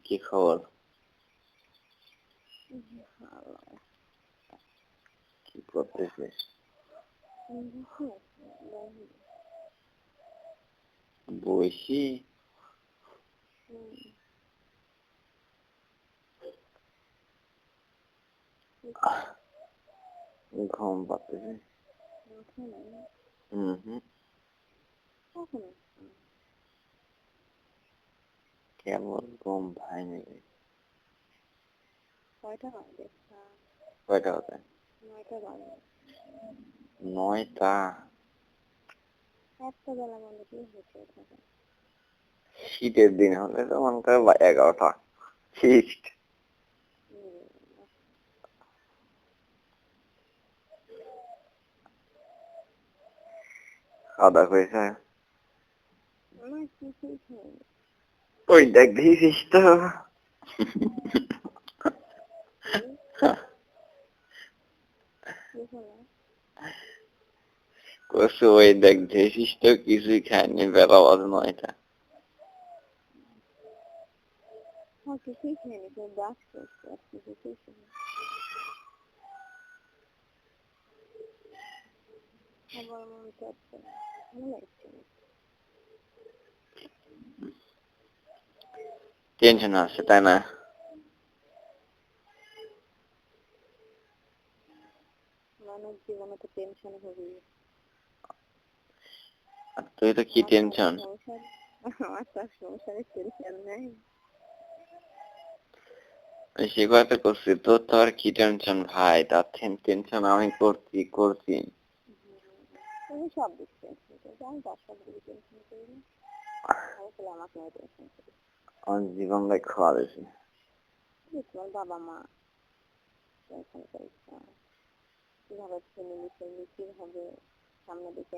কি খবর? কি করতেছিস? বসি। ঘুম পাচ্ছে। কেমন ঘুম ভাঙে? কয়টা বাজে? 9টা। শীতের দিন হলে তো মনে করে 11টা। ফিক্সড। খাওয়া হয়েছে? ওই দেখ দিয়েছিস তো। ওই দেখ দিয়েছিস তো, কিছুই খায়নি, বেলা বাজে 9টা। টেনশন আসছে তাই না? আর তুই তো কি টেনশন? সে কথা করছি, তোর তো আর কি টেনশন ভাই? তার টেনশন আমি করছি। আমার জীবনটাই খাওয়া দিয়েছি। বাবা মা কিভাবে সামনে দিকে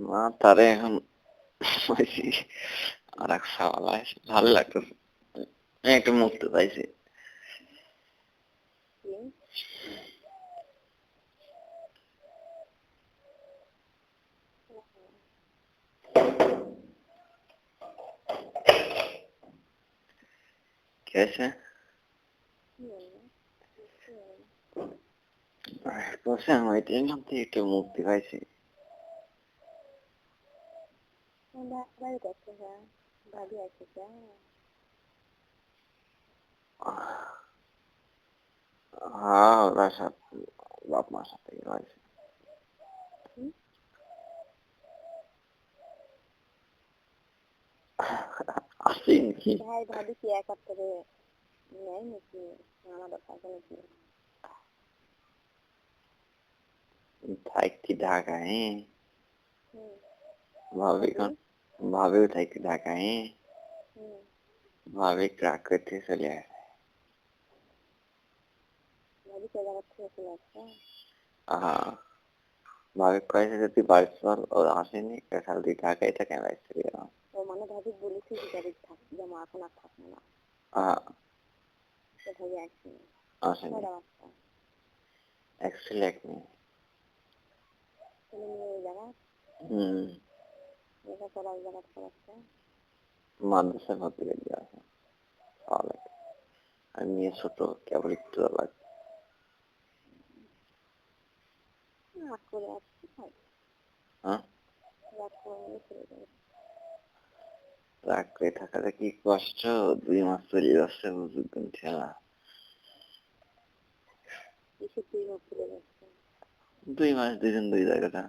মা তারে এখন আর এক সওয়াল ভালো লাগতেছে, একটু মুক্তি পাইছি। कैसे বসে আমি টেনশন থেকে একটু মুক্তি পাইছি। হ্যাঁ ওরা সাথে বাপ মার সাথে রয়েছে। আসি নাকি ভাই ভাবি কি একাত্তরে নেয় নাকি আমাদের থাকে নাকি? থাকছি ঢাকায়। ভাবিও থাকছি ঢাকায়। ভাবি ট্রাক করতে চলে আসে। ভাবি কয়েছে যদি বাড়িতে চল, ও আসেনি, খালি ঢাকায় থাকে বাইরে গেলাম। ও মানে ভাবি বলেছি যে বাড়ি থাকছি, যেমন এখন আর থাকবে না। ভাবি আসেনি। আসেনি। এক ছেলে এক মেয়ে। মাদ্রাসায় ভর্তি করে দেওয়া আছে। আর মেয়ে ছোট, কেবল একটু লাগে। রাগ করে থাকাটা কি কষ্ট? 2 মাস চলে যাচ্ছে, বুঝবেন ঠেলা। 2 মাস 2 জন 2 জায়গাটা।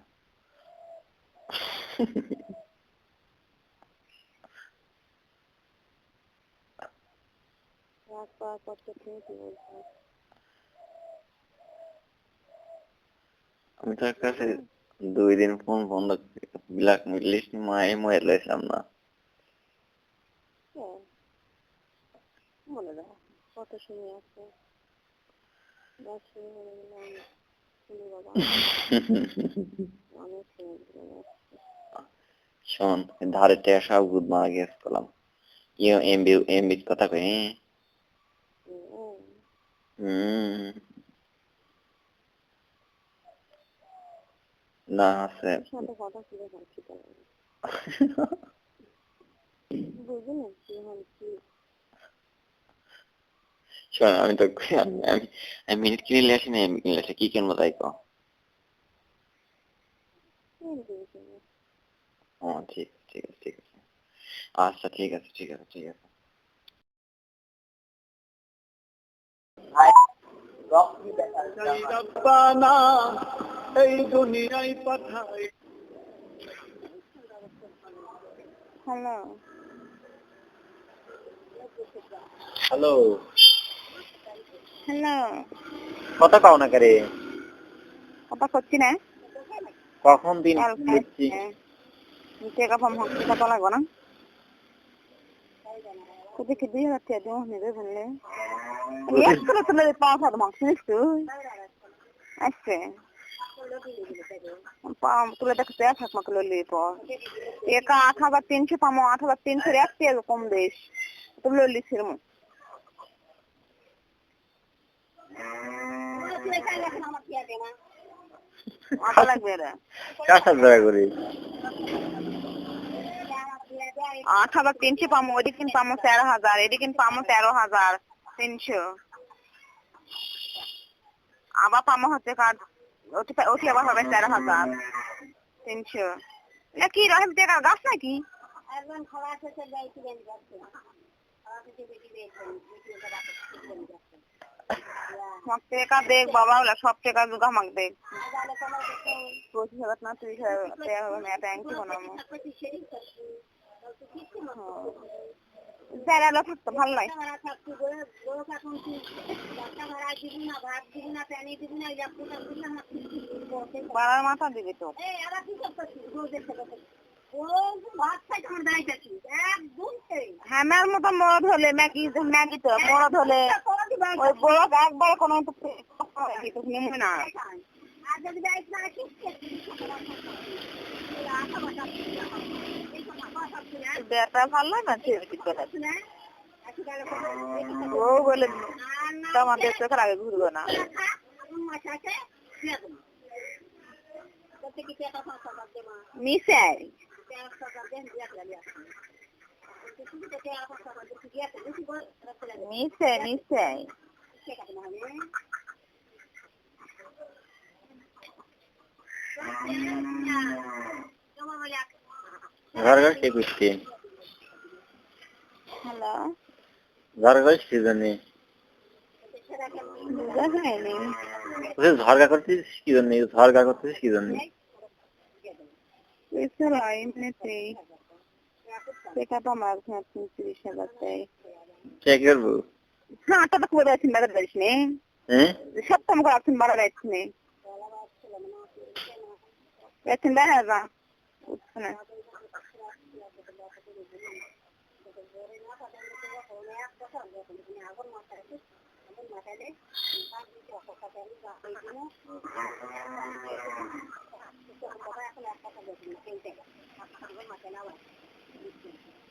আমি তার কাছে 2 দিন ফোন বন্ধ ব্ল্যাক লিস্ট মাই মোবাইল লাইছিলাম না। কত শুনে আছে শোন, ধারে টেয়া সব গুদ মারা গেছিলাম। এমবি কথা কই। না আছে শোন আমি তো আমি মিনিট কিনে আসি না ইংলিশে কি কিনবো তাই কো ঠিক ঠিক আছে ঠিক আছে আচ্ছা ঠিক আছে ঠিক আছে ঠিক আছে এই দুনিয়ায় পাঠাই হ্যালো হ্যালো হ্যালো কথা পাও না করে কথা করছি না কখন দিন দিচ্ছি টাকা ফর্ম হচ্ছে কত লাগবে না দেখি 2000 টাকা দেবো নেবে বললে একসাথে তুলে 5,000 মার্কস নিচ্ছু আসছে তুলে দেখতে থাক মাকে লইলে একা 8,300 পামো 8,300 এক টাকা কম দেশ তুমি লইলি ছিল আটা লাগবে রে 4,000 করে 8,300 পামো ওইদিকে কিন্তু পামো 4,000 এদিকে কিন্তু পামো 13,300 আবার পামো হচ্ছে কাজ ওটি আবার হবে 13,300 এটা কি রহিম টাকা গাছ নাকি একজন খাওয়া আছে যাইছি বেঞ্চ যাচ্ছে খাওয়া থেকে বেটি বেটি মাক টাকা দেখ বাবা ওলা সব টাকা দুগা মাক দেখ 25,000 না 30,000 টাকা হবে না ট্যাঙ্কি বানাবো যারা লোক থাকতো ভালো লাগে বাড়ার মাথা দিবি তো হ্যামার মতো মরদ হলে ম্যাগি তো মরদ হলে ওই বড় একবার কোনো না বেটা ভালো না ও বলে তোমাদের চোখের আগে ঘুরবো না মিশাই মিশাই মিশাই घर घर के कुछ हेलो घर घर सीजनी उसे झरगा करतीस की जन नहीं झरगा करतीस की जन नहीं इसे लाइन में थे देखा तो हमारे साथ 30,000 है क्या कर वो हाँ तो तक बोला थी मेरे दर्श ने हैं सब तुम को आपसे मारा रहते ने वैसे ना है ना उसने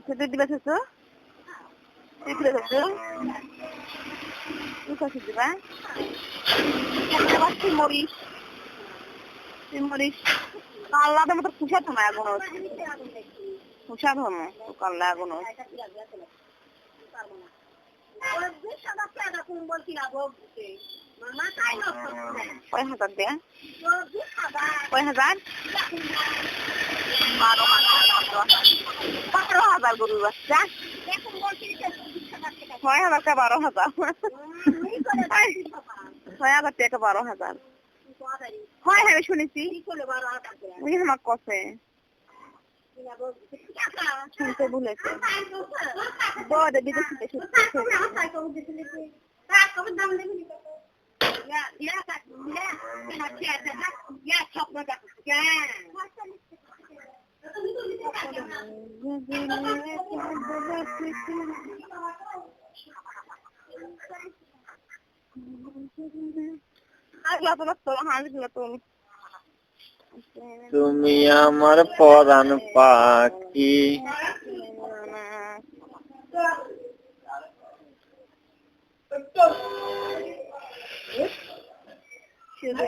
Sudah dibahas itu? Sudah itu? Itu sudah. Apa Timoris? Timoris. Kalau ada motor pusat sama ya gunung. Pusat sama, kalau ada gunung. কয় হাজার দেয়া 12,000 গরুর বাচ্চা 6,000 কা 12,000 6,000 টাকা 12,000 হয় হ্যাঁ শুনেছি উনি আমার কসে শুনতে ভুলেছে বড় বিদেশি তুমি আমার পরাণ পাখি শুধু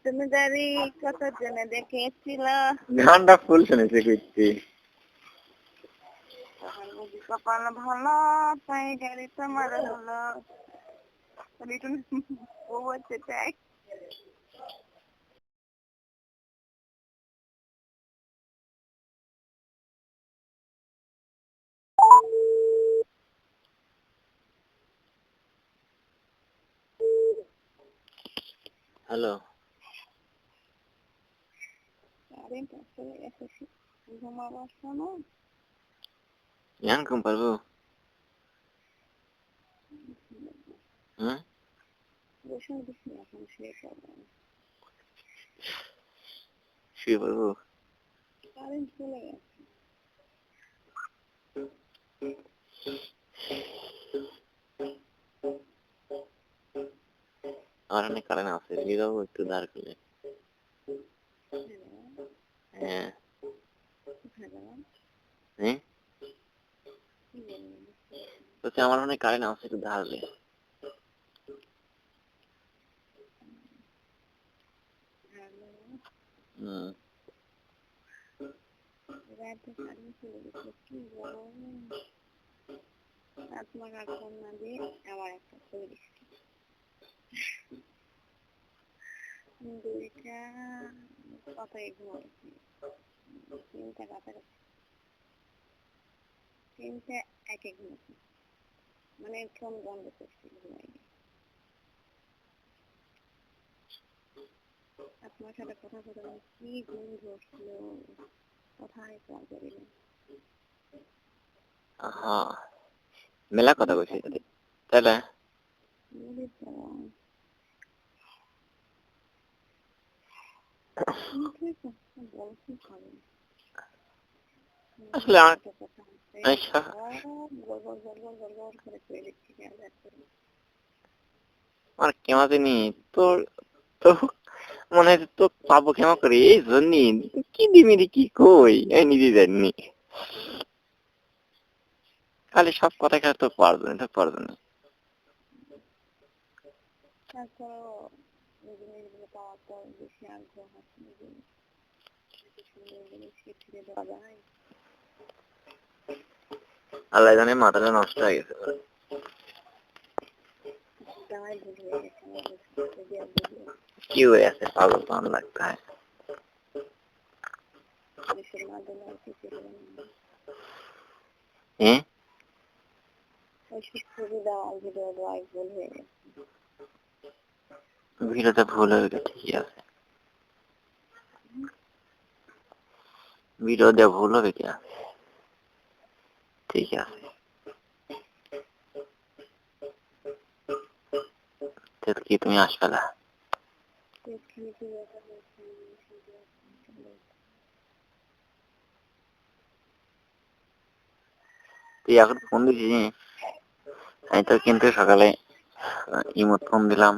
তুমি দাঁড়ি কত জনে দেখেছিল গানটা ফুল শুনেছি করছি কপাল ভালো তাই গাড়ি তোমার হলো ও বলছে তাই হ্যালো কারেন্ট আসলে এসেছি ঘুমাবো শোনো ইয়ান ঘুম পারবো বসে দেখি এখন শুয়ে পড়বো শুয়ে পারবো কারেন্ট চলে গেছে আমার অনেক কারণ আছে নিয়ে যাবো একটু দাঁড় করলে হ্যাঁ হ্যাঁ তো আমার অনেক কারেন্ট আছে একটু ধারলে রাতে কারেন্ট চলে গেছে কি গরম আপনার আর ফোন না দিয়ে আমার একটা করে দিচ্ছি দুইটা কত ঘুমাইছি তিনটা কাছাকাছি তিনটা একে ঘুমাইছি মানে ফোন বন্ধ করছি ঘুমাইনি আপনার সাথে কথা বলে কি ঘুম ধরছিল কোথায় পাওয়া যাবে না মেলা কথা কইছি তাহলে আসলে আমার কেমন জানি তোর তো মনে হয় তো পাবো কেমন করে এই জন্যই কি দিমিরি কি কই এই নিজে জানি খালি সব কথা খেলে তো পারবে না পারবে না আল্লাহ জানে মাথাটা নষ্ট হয়ে গেছে কি হয়ে আছে পাগল পাগল লাগতে হয় হ্যাঁ ভিডিওটা ভুল হয়ে গেছে ঠিকই আছে ভিডিও দেওয়া ভুল হবে কি ঠিক আছে কি তুমি আসবে না তুই এখন ফোন দিছিস আমি তো কিন্তু সকালে ইমোট ফোন দিলাম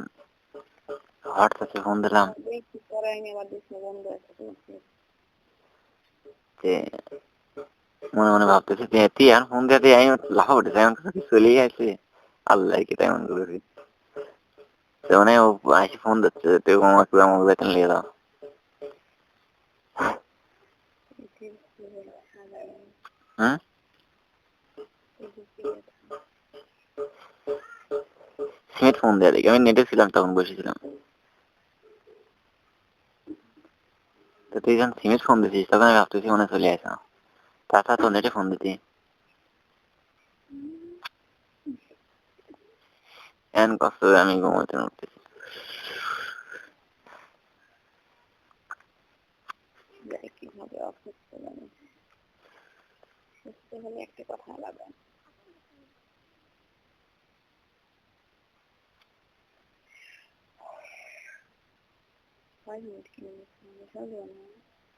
হোয়াটসঅ্যাপে ফোন দিলাম মনে মনে ভাবতেছি তুই আর ফোন দিয়ে আমি লাফা উঠেছি এমন কিছু চলেই আছে আল্লাহ কি তেমন করেছি মানে ও আসি ফোন দিচ্ছে তুই আমাকে আমার বেতন নিয়ে দাও হ্যাঁ সিমেন্ট ফোন দেওয়া দেখি আমি নেটে ছিলাম তখন বসেছিলাম তো তুই যখন সিমেন্ট ফোন দিছিস তখন আমি ভাবতেছি মনে চলে আসা তাছাড়া তো নেটে ফোন দিতি এমন কষ্ট আমি ঘুমাতে উঠতেছি কিভাবে অসুস্থ জানি সুস্থ হলে একটা কথা আলাদা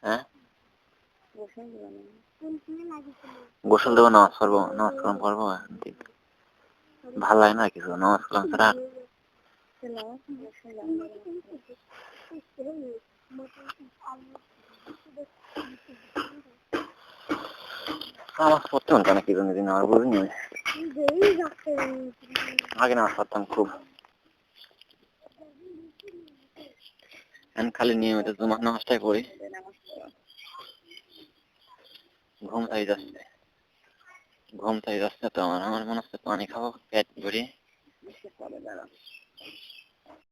হ্যাঁ গোসল দেবো নামাজ পড়বো নামাজ কালাম পড়বো ভালো লাগে না কিছু নামাজ কালাম ছাড়া নামাজ পড়তে হন কেন কি জন্য দিন আমার বুঝিনি আগে নামাজ পড়তাম খুব এখন খালি নিয়মিত তোমার নষ্টায় পড়ি, ঘুম থাকি যাচ্ছে, ঘুম থাকি যাচ্ছে তো আমার আমার মনে হচ্ছে পানি খাবো পেট ভরে।